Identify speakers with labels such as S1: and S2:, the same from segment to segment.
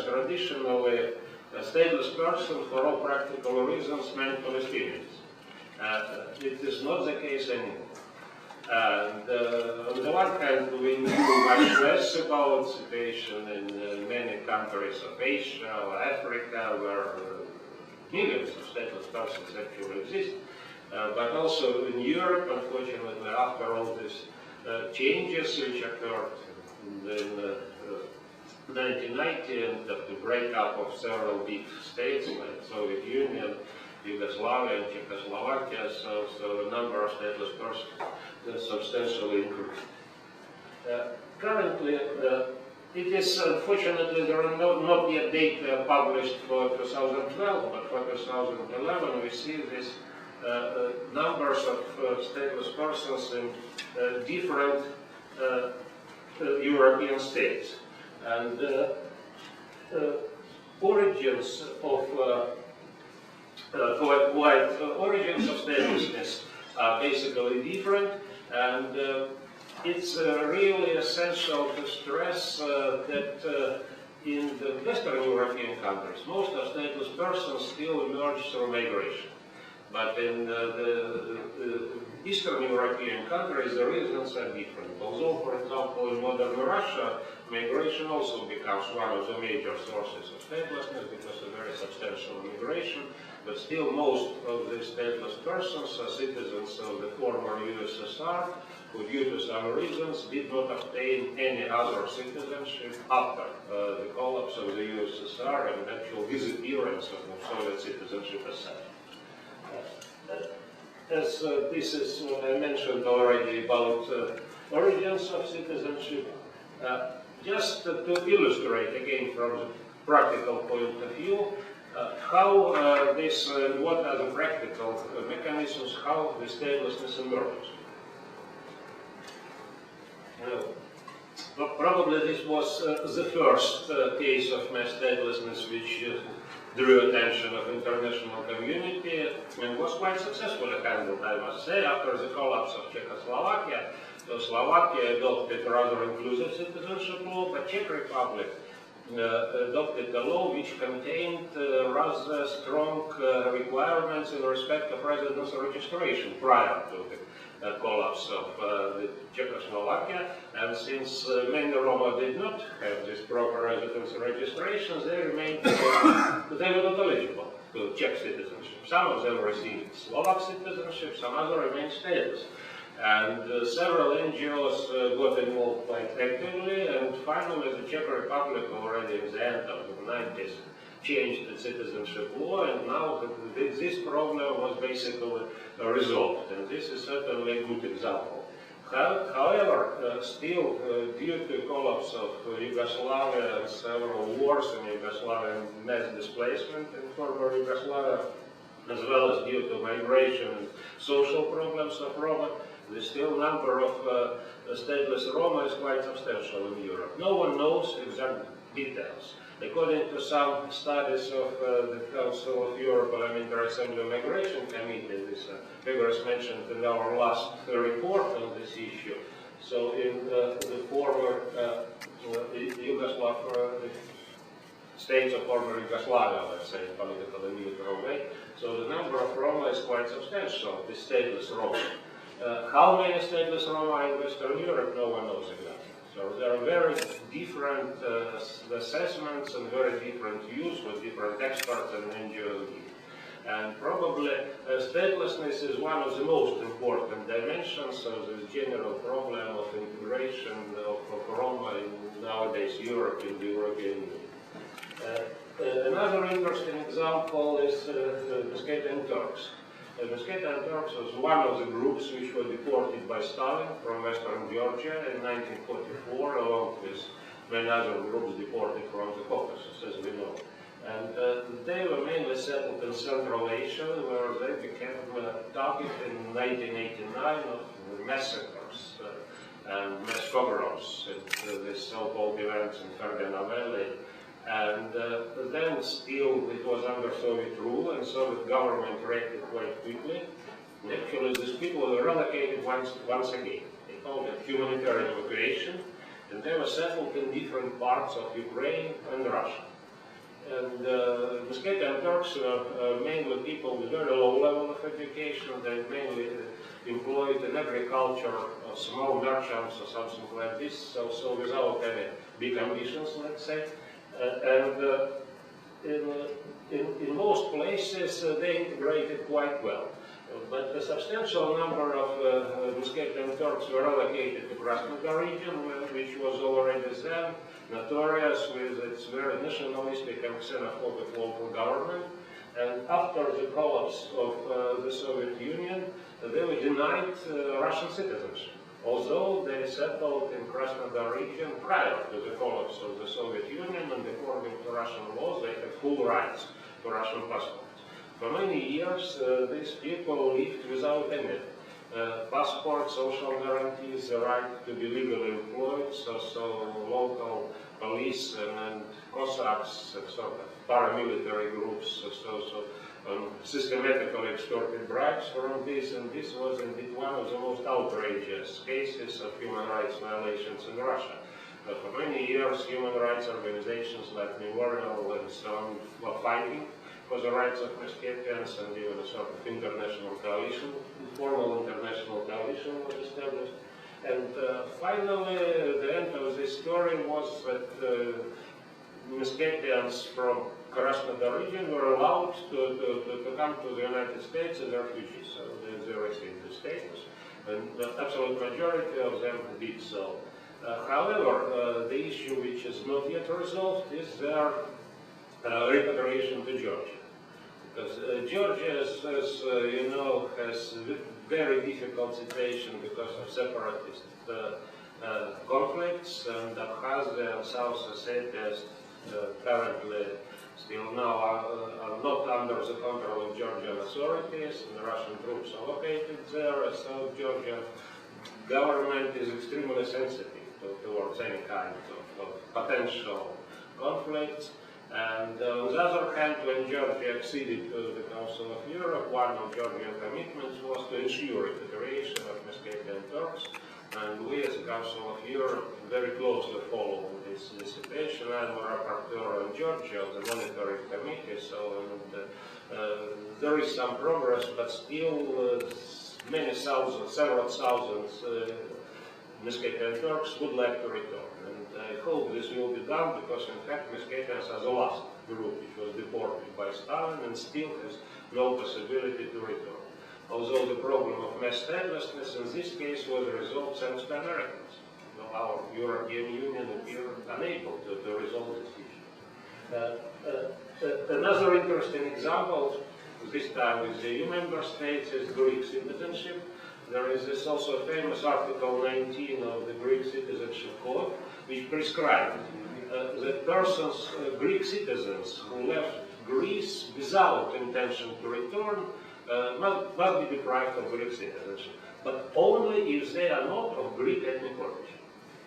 S1: traditionally a stateless person for all practical reasons meant Palestinians. It is not the case anymore. And on the one hand, we knew much less about the situation in many countries of Asia or Africa, where millions of stateless persons actually exist. But also in Europe, unfortunately, after all these changes which occurred in 1990 and the breakup of several big states like Soviet Union, Yugoslavia and Czechoslovakia, so the number of stateless persons has substantially increased. Currently, it is unfortunately there are not yet data published for 2012, but for 2011 we see these numbers of stateless persons in different European states. And origins of origins of statelessness are basically different, and it's really essential to stress that in the Western European countries, most of stateless persons still emerge through migration. But in the Eastern European countries, the reasons are different. Although, for example, in modern Russia, migration also becomes one of the major sources of statelessness because of very substantial migration, but still most of the stateless persons are citizens of the former USSR who, due to some reasons, did not obtain any other citizenship after the collapse of the USSR and actual disappearance of Soviet citizenship as such. As this is what I mentioned already about origins of citizenship, just to illustrate again from the practical point of view, how what are the practical mechanisms, how the statelessness emerges. Probably this was the first case of mass statelessness which drew attention of international community and was quite successfully handled, I must say, after the collapse of Czechoslovakia. So Slovakia adopted rather inclusive citizenship law, but Czech Republic adopted a law which contained rather strong requirements in respect of residence registration prior to the collapse of the Czechoslovakia. And since many Roma did not have this proper residence registrations, they remained, they were not eligible to Czech citizenship. Some of them received Slovak citizenship, some other remained stateless. And several NGOs got involved quite actively, and finally the Czech Republic already in the end of the 90s changed the citizenship law, and now this problem was basically resolved, and this is certainly a good example. However, still, due to the collapse of Yugoslavia and several wars in Yugoslavia and mass displacement in former Yugoslavia, as well as due to migration and social problems of Roma, the still number of stateless Roma is quite substantial in Europe. No one knows exact details. According to some studies of the Council of Europe Parliamentary Assembly Migration Committee, this figure is mentioned in our last report on this issue. So in the former Yugoslav states of former Yugoslavia, let's say, politically neutral way, so the number of Roma is quite substantial, the stateless Roma. How many stateless Roma in Western Europe, no one knows exactly. So there are very different assessments and very different views with different experts and NGOs. And probably statelessness is one of the most important dimensions of this general problem of integration of Roma in nowadays Europe, in the European Union. Another interesting example is the Meskhetian Turks. The Meskhetian Turks was one of the groups which were deported by Stalin from Western Georgia in 1944, along with many other groups deported from the Caucasus, as we know. And they were mainly settled in Central Asia, where they became target in 1989 of massacres and mass pogroms, these so-called events in Fergana Valley. And then still it was under Soviet rule, and Soviet government reacted quite quickly. And actually these people were relocated once again. They called it humanitarian evacuation, and they were settled in different parts of Ukraine and Russia. And Muscatian Turks were mainly people with very low level of education. They mainly employed in agriculture, or small merchants or something like this, so without any big ambitions, let's say. In most places they integrated quite well. But a substantial number of Muscatian Turks were allocated to Krasnodar region, which was already then notorious with its very nationalistic and xenophobic local government. And after the collapse of the Soviet Union, they were denied Russian citizenship, although they settled in Krasnodar region prior to the collapse of the Soviet Union, and according to Russian laws, they had full rights to Russian passports. For many years, these people lived without any passport, social guarantees, the right to be legally employed, so local police and Cossacks, sort of paramilitary groups, systematically extorted bribes from this, and this was indeed one of the most outrageous cases of human rights violations in Russia. For many years, human rights organizations like Memorial and so on were fighting for the rights of Muscatians, and even a sort of international coalition, formal international coalition was established. And finally, the end of this story was that Muscatians from Krasnodar region were allowed to come to the United States as refugees, so they received the status, and the absolute majority of them did so. However, the issue which is not yet resolved is their repatriation to Georgia. Because Georgia, as you know, has a very difficult situation because of separatist conflicts, and Abkhazia and South Ossetia currently still now are not under the control of Georgian authorities, and the Russian troops are located there, so Georgian government is extremely sensitive towards any kind of potential conflicts. And on the other hand, when Georgia acceded to the Council of Europe, one of Georgian commitments was to ensure repatriation of Muscatian Turks. And we, as the Council of Europe, very closely follow this situation. I'm a rapporteur on Georgia, the monitoring committee, so there is some progress, but still many thousands, several thousands Muscatian Turks would like to return. I hope this will be done because, in fact, Muscatians are the last group which was deported by Stalin and still has no possibility to return. Although the problem of mass statelessness in this case was resolved thanks to Americans. Our European Union appeared unable to resolve this issue. Another interesting example, this time with the EU member states, is Greek citizenship. There is this also famous Article 19 of the Greek Citizenship Code, which prescribed that persons, Greek citizens who left Greece without intention to return must be deprived of Greek citizenship, but only if they are not of Greek ethnic origin.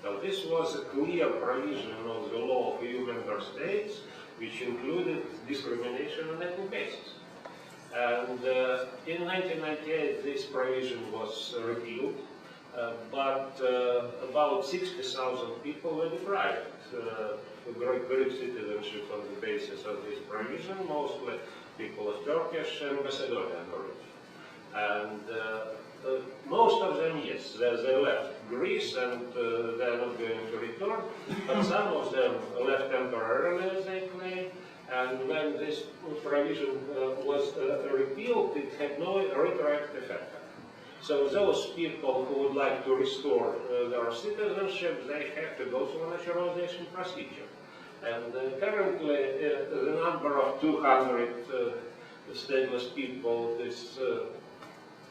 S1: Now this was a clear provision of the law of EU member states, which included discrimination on ethnic basis. And in 1998 this provision was repealed, but about 60,000 people were deprived of Greek citizenship on the basis of this provision, mostly people of Turkish and Macedonian origin. And most of them, yes, they left Greece and they are not going to return, but some of them left temporarily, as they claim. And when this provision was repealed, it had no retroactive effect. So those people who would like to restore their citizenship, they have to go through a naturalization procedure. And currently, the number of 200 stateless people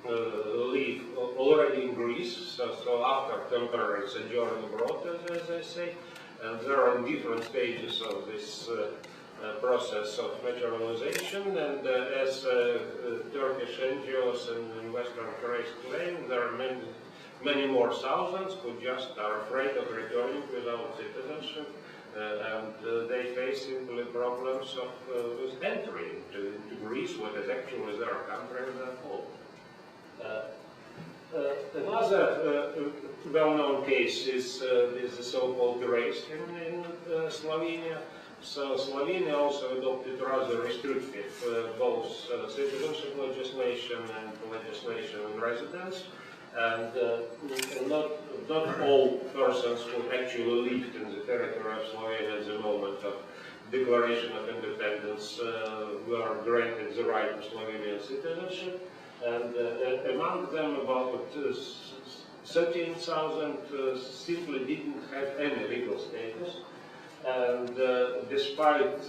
S1: live already in Greece, so after temporary sojourn abroad, as I say, and they are in different stages of this process of naturalization, and as Turkish NGOs and Western press claim, there are many more thousands who just are afraid of returning without citizenship, and they face simply problems with entry into Greece, what is actually their country and their home. Another well-known case is the so-called race in Slovenia. So Slovenia also adopted rather restrictive both citizenship legislation and legislation on residence, and not all persons who actually lived in the territory of Slovenia at the moment of declaration of independence were granted the right to Slovenian citizenship, and among them about 13,000 simply didn't have any legal status. And despite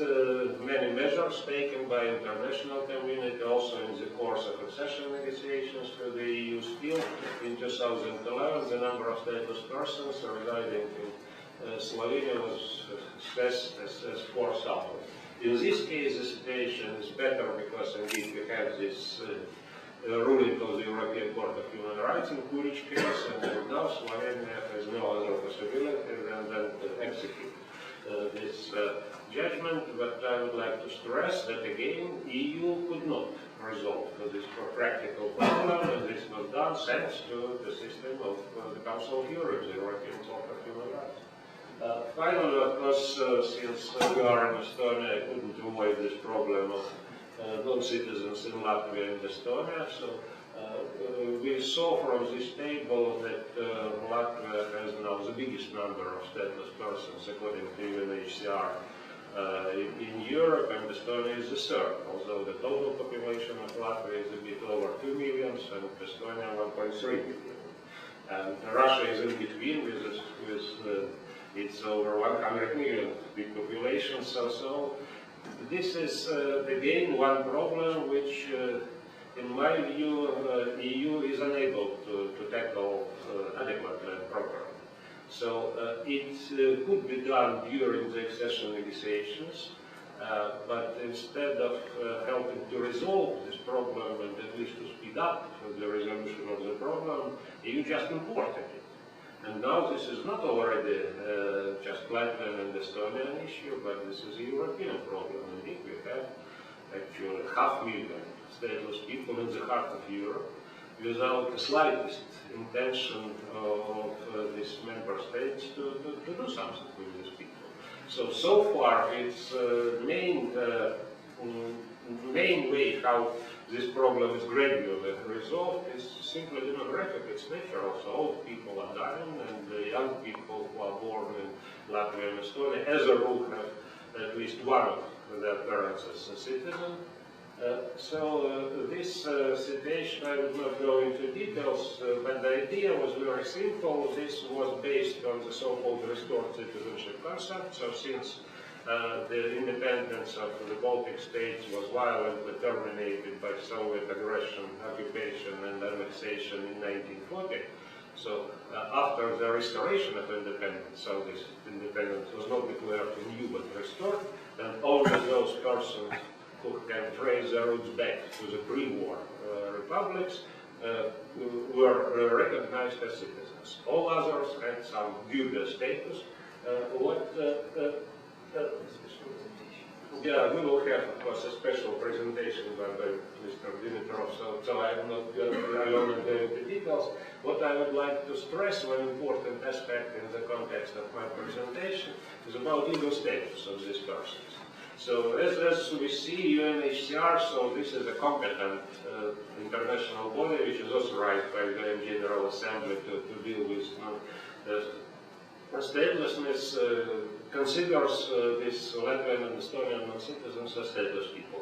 S1: many measures taken by international community, also in the course of accession negotiations to the EU, still in 2011 the number of stateless persons residing in Slovenia was assessed as 4,000. In this case the situation is better because indeed we have this ruling of the European Court of Human Rights in Kuric case, and now Slovenia has no other possibility than to execute this judgment. But I would like to stress that again, EU could not resolve this practical problem, and this was done thanks to the system of the Council of Europe, the European Court of Human Rights. Finally, of course, since we are in Estonia, I couldn't avoid this problem of non-citizens in Latvia and Estonia. So we saw from this table that Latvia has now the biggest number of stateless persons according to UNHCR in Europe, and Estonia is the third, although the total population of Latvia is a bit over 2 million and Estonia 1.3 million. And Russia is in between with its over 100 million big population. So this is again one problem which in my view, EU is unable to tackle adequately and properly. So it could be done during the accession negotiations, but instead of helping to resolve this problem and at least to speed up the resolution of the problem, EU just imported it. And now this is not already just Latvian and Estonian issue, but this is a European problem. Indeed, we have actually 500,000 stateless people in the heart of Europe without the slightest intention of these member states to do something with these people. So far, its main way how this problem is gradually resolved is simply demographic. It's natural. So old people are dying, and the young people who are born in Latvia and Estonia, as a rule, have at least one of their parents as a citizen. This situation, I will not go into details, but the idea was very simple. This was based on the so-called restored citizenship concept. So since the independence of the Baltic states was violently terminated by Soviet aggression, occupation and annexation in 1940, so after the restoration of independence, so this independence was not declared anew but restored, and only those persons who can trace their roots back to the pre-war republics were recognized as citizens. All others had some dubious status. Yeah, we will have, of course, a special presentation by Mr. Dimitrov, so I am not going into details. What I would like to stress, one important aspect in the context of my presentation, is about legal status of these persons. So as we see, UNHCR, so this is a competent international body which is authorized by the General Assembly to deal with statelessness, considers these Latvian and Estonian non-citizens as stateless people.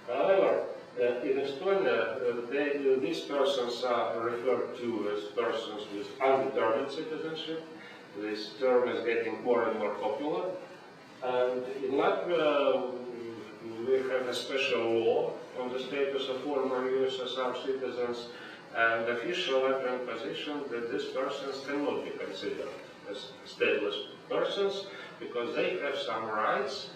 S1: However, in Estonia, these persons are referred to as persons with undetermined citizenship. This term is getting more and more popular. And in Latvia, we have a special law on the status of former USSR citizens, and official Latvian position that these persons cannot be considered as stateless persons because they have some rights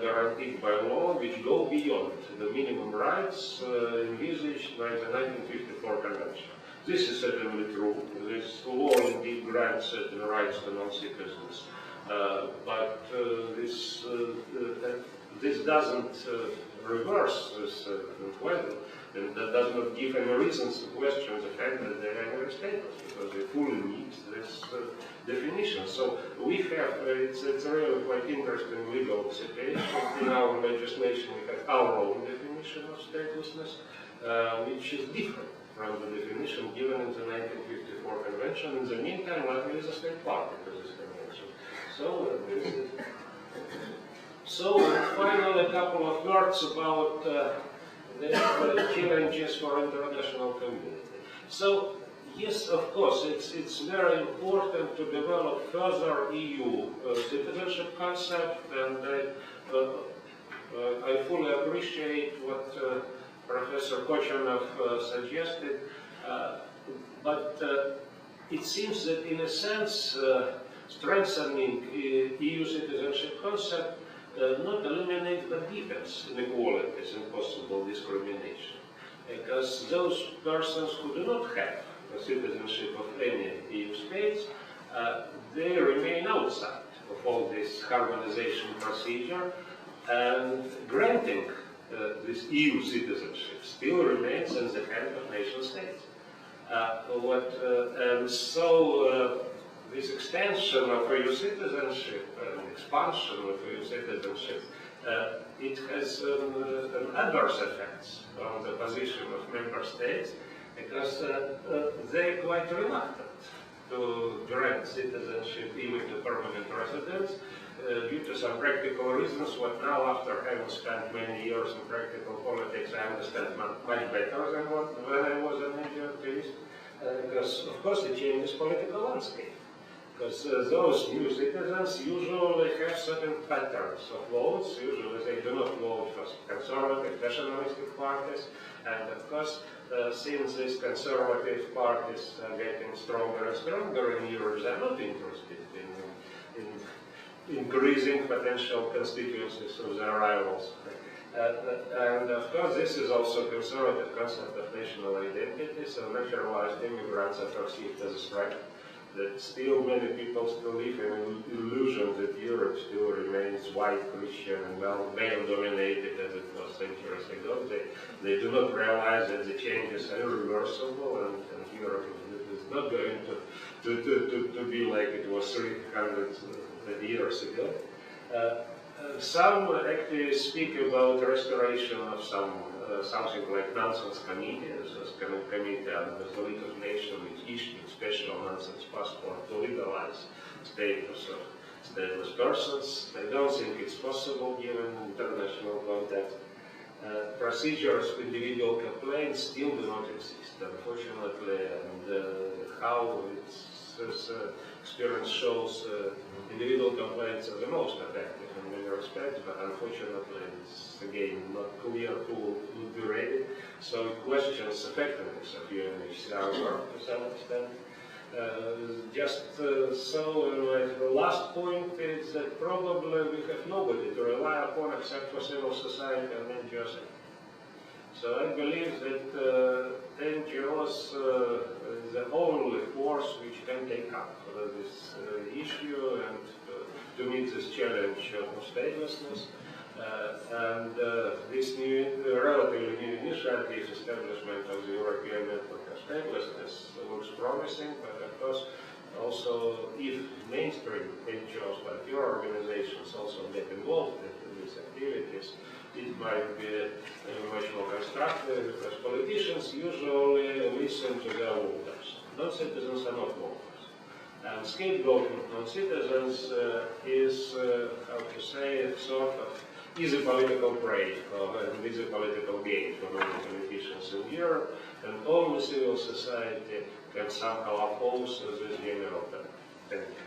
S1: guaranteed by law which go beyond the minimum rights envisaged by the 1954 Convention. This is certainly true. This law indeed grants certain rights to non-citizens. But this doesn't reverse this. And that does not give any reasons to question the fact that they are stateless, because they fully meet this definition. So we have, it's a really quite interesting legal situation. In our legislation we have our own definition of statelessness, which is different from the definition given in the 1954 Convention. In the meantime, Latvia is a state party to this convention. So, finally, a couple of words about the challenges for international community. So, yes, of course, it's very important to develop further EU citizenship concept, and I fully appreciate what Professor Kochanov suggested, but it seems that in a sense strengthening EU citizenship concept not eliminates but deepens inequalities and possible discrimination, because those persons who do not have a citizenship of any EU states, they remain outside of all this harmonization procedure, and granting this EU citizenship still remains in the hands of nation states. And so this extension of EU citizenship and expansion of EU citizenship, it has an adverse effects on the position of member states, because they're quite reluctant to grant citizenship even to permanent residents, due to some practical reasons. What now, after having spent many years in practical politics, I understand much better than when I was an NGO activist, because of course it changes political landscape. Because those new citizens usually have certain patterns of votes. Usually they do not vote for conservative, nationalistic parties, and of course, since these conservative parties are getting stronger and stronger in Europe, they're not interested in increasing potential constituencies of their rivals. And of course, this is also a conservative concept of national identity, so naturalized immigrants are perceived as a threat. That still many people still live in an illusion that Europe still remains white, Christian, and male-dominated as it was centuries ago. They do not realize that the changes are irreversible, and Europe is not going to be like it was 300 years ago. Some actually speak about restoration of something like nonsense committees, as committee on the League of Nations, which issued special nonsense passport to legalize status of stateless persons. I don't think it's possible given international context. Procedures for individual complaints still do not exist, unfortunately, and how this experience shows individual complaints are the most effective in many respects, but unfortunately it's again not clear who would be ready, so it questions effectiveness of UNHCR work to some extent. The last point is that probably we have nobody to rely upon except for civil society and NGOs. So I believe that NGOs is the only force which can take up this issue and to meet this challenge of statelessness. This relatively new initiative, establishment of the European Network of Statelessness, looks promising, but of course also if mainstream NGOs like your organizations also get involved in these activities, it might be much more constructive, because politicians usually listen to their voters. Non-citizens are not voters. And scapegoating non-citizens is, how to say, sort of easy political prey and easy political gain for many politicians in Europe, and only civil society can somehow oppose this general trend. Thank you.